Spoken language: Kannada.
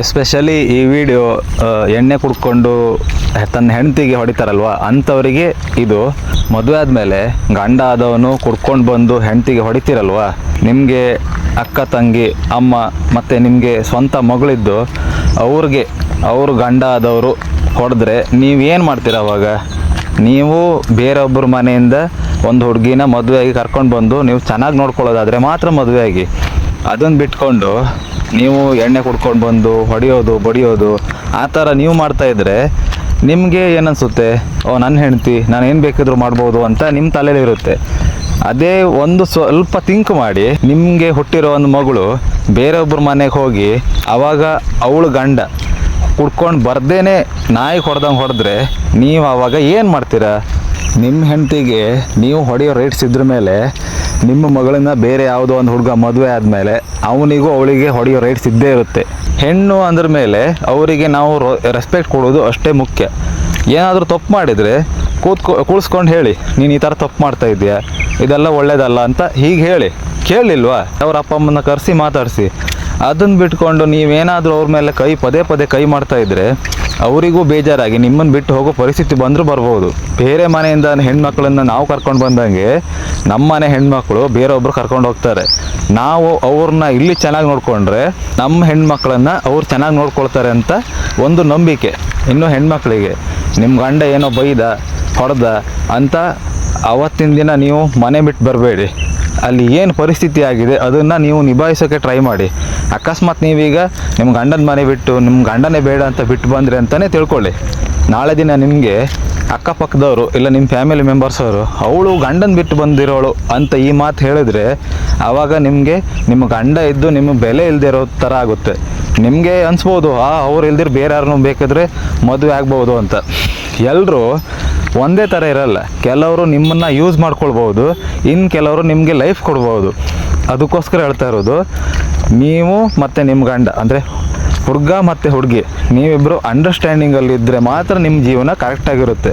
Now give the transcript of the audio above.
ಎಸ್ಪೆಷಲಿ ಈ ವಿಡಿಯೋ ಎಣ್ಣೆ ಕುಡ್ಕೊಂಡು ತನ್ನ ಹೆಂಡತಿಗೆ ಹೊಡಿತಾರಲ್ವ ಅಂಥವರಿಗೆ ಇದು. ಮದುವೆ ಆದಮೇಲೆ ಗಂಡ ಆದವನು ಕುಡ್ಕೊಂಡು ಬಂದು ಹೆಂಡತಿಗೆ ಹೊಡಿತೀರಲ್ವ, ನಿಮಗೆ ಅಕ್ಕ ತಂಗಿ ಅಮ್ಮ ಮತ್ತು ನಿಮಗೆ ಸ್ವಂತ ಮಗಳಿದ್ದು ಅವರು ಗಂಡ ಆದವರು ಹೊಡೆದ್ರೆ ನೀವೇನು ಮಾಡ್ತೀರ ಅವಾಗ? ನೀವು ಬೇರೊಬ್ಬರ ಮನೆಯಿಂದ ಒಂದು ಹುಡುಗಿನ ಮದುವೆಯಾಗಿ ಕರ್ಕೊಂಡು ಬಂದು ನೀವು ಚೆನ್ನಾಗಿ ನೋಡ್ಕೊಳ್ಳೋದಾದರೆ ಮಾತ್ರ ಮದುವೆಯಾಗಿ, ಅದನ್ನು ಬಿಟ್ಕೊಂಡು ನೀವು ಎಣ್ಣೆ ಕುಡ್ಕೊಂಡು ಬಂದು ಹೊಡೆಯೋದು ಬಡಿಯೋದು ಆ ಥರ ನೀವು ಮಾಡ್ತಾಯಿದ್ರೆ ನಿಮಗೆ ಏನನ್ಸುತ್ತೆ? ನನ್ನ ಹೆಂಡ್ತಿ ನಾನು ಏನು ಬೇಕಿದ್ರೂ ಮಾಡ್ಬೋದು ಅಂತ ನಿಮ್ಮ ತಲೆಯಲ್ಲಿರುತ್ತೆ. ಅದೇ ಒಂದು ಸ್ವಲ್ಪ ಥಿಂಕ್ ಮಾಡಿ, ನಿಮಗೆ ಹುಟ್ಟಿರೋ ಒಂದು ಮಗಳು ಬೇರೊಬ್ಬರ ಮನೆಗೆ ಹೋಗಿ ಆವಾಗ ಅವಳು ಗಂಡ ಕುಡ್ಕೊಂಡು ಬರ್ದೇನೆ ನಾಯಿ ಹೊಡೆದ್ರೆ ನೀವು ಆವಾಗ ಏನು ಮಾಡ್ತೀರಾ? ನಿಮ್ಮ ಹೆಂಡತಿಗೆ ನೀವು ಹೊಡೆಯೋ ರೇಟ್ಸ್ ಇದ್ರ ಮೇಲೆ ನಿಮ್ಮ ಮಗಳನ್ನ ಬೇರೆ ಯಾವುದೋ ಒಂದು ಹುಡುಗ ಮದುವೆ ಆದಮೇಲೆ ಅವನಿಗೂ ಅವಳಿಗೆ ಹೊಡೆಯೋ ರೇಟ್ಸ್ ಇದ್ದೇ ಇರುತ್ತೆ. ಹೆಣ್ಣು ಅಂದ್ರ ಮೇಲೆ ಅವರಿಗೆ ನಾವು ರೆಸ್ಪೆಕ್ಟ್ ಕೊಡೋದು ಅಷ್ಟೇ ಮುಖ್ಯ. ಏನಾದರೂ ತಪ್ಪು ಮಾಡಿದರೆ ಕೂಳಿಸ್ಕೊಂಡು ಹೇಳಿ, ನೀನು ಈ ಥರ ತಪ್ಪು ಮಾಡ್ತಾ ಇದೆಯಾ, ಇದೆಲ್ಲ ಒಳ್ಳೇದಲ್ಲ ಅಂತ ಹೀಗೆ ಹೇಳಿ. ಕೇಳಲಿಲ್ವಾ ಅವ್ರ ಅಪ್ಪ ಅಮ್ಮನ ಕರೆಸಿ ಮಾತಾಡಿಸಿ. ಅದನ್ನು ಬಿಟ್ಕೊಂಡು ನೀವೇನಾದರೂ ಅವ್ರ ಮೇಲೆ ಪದೇ ಪದೇ ಕೈ ಮಾಡ್ತಾ ಇದ್ದರೆ ಅವರಿಗೂ ಬೇಜಾರಾಗಿ ನಿಮ್ಮನ್ನು ಬಿಟ್ಟು ಹೋಗೋ ಪರಿಸ್ಥಿತಿ ಬಂದರೂ ಬರ್ಬೋದು. ಬೇರೆ ಮನೆಯಿಂದ ಹೆಣ್ಮಕ್ಳನ್ನು ನಾವು ಕರ್ಕೊಂಡು ಬಂದಂಗೆ ನಮ್ಮ ಮನೆ ಹೆಣ್ಮಕ್ಳು ಬೇರೊಬ್ಬರು ಕರ್ಕೊಂಡು ಹೋಗ್ತಾರೆ. ನಾವು ಅವ್ರನ್ನ ಇಲ್ಲಿ ಚೆನ್ನಾಗಿ ನೋಡಿಕೊಂಡ್ರೆ ನಮ್ಮ ಹೆಣ್ಮಕ್ಳನ್ನು ಅವ್ರು ಚೆನ್ನಾಗಿ ನೋಡ್ಕೊಳ್ತಾರೆ ಅಂತ ಒಂದು ನಂಬಿಕೆ. ಇನ್ನು ಹೆಣ್ಮಕ್ಳಿಗೆ ನಿಮ್ಮ ಗಂಡ ಏನೋ ಬೈದ ಹೊಡೆದ ಅಂತ ಅವತ್ತಿನ ದಿನ ನೀವು ಮನೆ ಬಿಟ್ಟು ಬರಬೇಡಿ. ಅಲ್ಲಿ ಏನು ಪರಿಸ್ಥಿತಿ ಆಗಿದೆ ಅದನ್ನು ನೀವು ನಿಭಾಯಿಸೋಕ್ಕೆ ಟ್ರೈ ಮಾಡಿ. ಅಕಸ್ಮಾತ್ ನೀವೀಗ ನಿಮ್ಮ ಗಂಡನ ಮನೆ ಬಿಟ್ಟು ನಿಮ್ಮ ಗಂಡನೇ ಬೇಡ ಅಂತ ಬಿಟ್ಟು ಬಂದ್ರಿ ಅಂತಲೇ ತಿಳ್ಕೊಳ್ಳಿ. ನಾಳೆ ದಿನ ನಿಮಗೆ ಅಕ್ಕಪಕ್ಕದವರು ಇಲ್ಲ ನಿಮ್ಮ ಫ್ಯಾಮಿಲಿ ಮೆಂಬರ್ಸ್ ಅವರು ಅವಳು ಗಂಡನ ಬಿಟ್ಟು ಬಂದಿರೋಳು ಅಂತ ಈ ಮಾತು ಹೇಳಿದ್ರೆ ಆವಾಗ ನಿಮಗೆ ನಿಮ್ಮ ಗಂಡ ಇದ್ದು ನಿಮ್ಮ ಬೆಲೆ ಇಲ್ಲದೆ ಇರೋ ಥರ ಆಗುತ್ತೆ. ನಿಮಗೆ ಅನಿಸ್ಬೋದು ಅವ್ರು ಇಲ್ದಿರ ಬೇರೆ ಯಾರನ್ನೂ ಬೇಕಾದರೆ ಮದುವೆ ಆಗ್ಬೋದು ಅಂತ. ಎಲ್ಲರೂ ಒಂದೇ ಥರ ಇರಲ್ಲ. ಕೆಲವರು ನಿಮ್ಮನ್ನು ಯೂಸ್ ಮಾಡ್ಕೊಳ್ಬೋದು, ಇನ್ನು ಕೆಲವರು ನಿಮಗೆ ಲೈಫ್ ಕೊಡ್ಬೋದು. ಅದಕ್ಕೋಸ್ಕರ ಹೇಳ್ತಾ ಇರೋದು, ನೀವು ಮತ್ತು ನಿಮ್ಮ ಗಂಡ ಅಂದರೆ ಹುಡುಗ ಮತ್ತು ಹುಡುಗಿ ನೀವಿಬ್ಬರು ಅಂಡರ್ಸ್ಟ್ಯಾಂಡಿಂಗಲ್ಲಿದ್ದರೆ ಮಾತ್ರ ನಿಮ್ಮ ಜೀವನ ಕರೆಕ್ಟಾಗಿರುತ್ತೆ.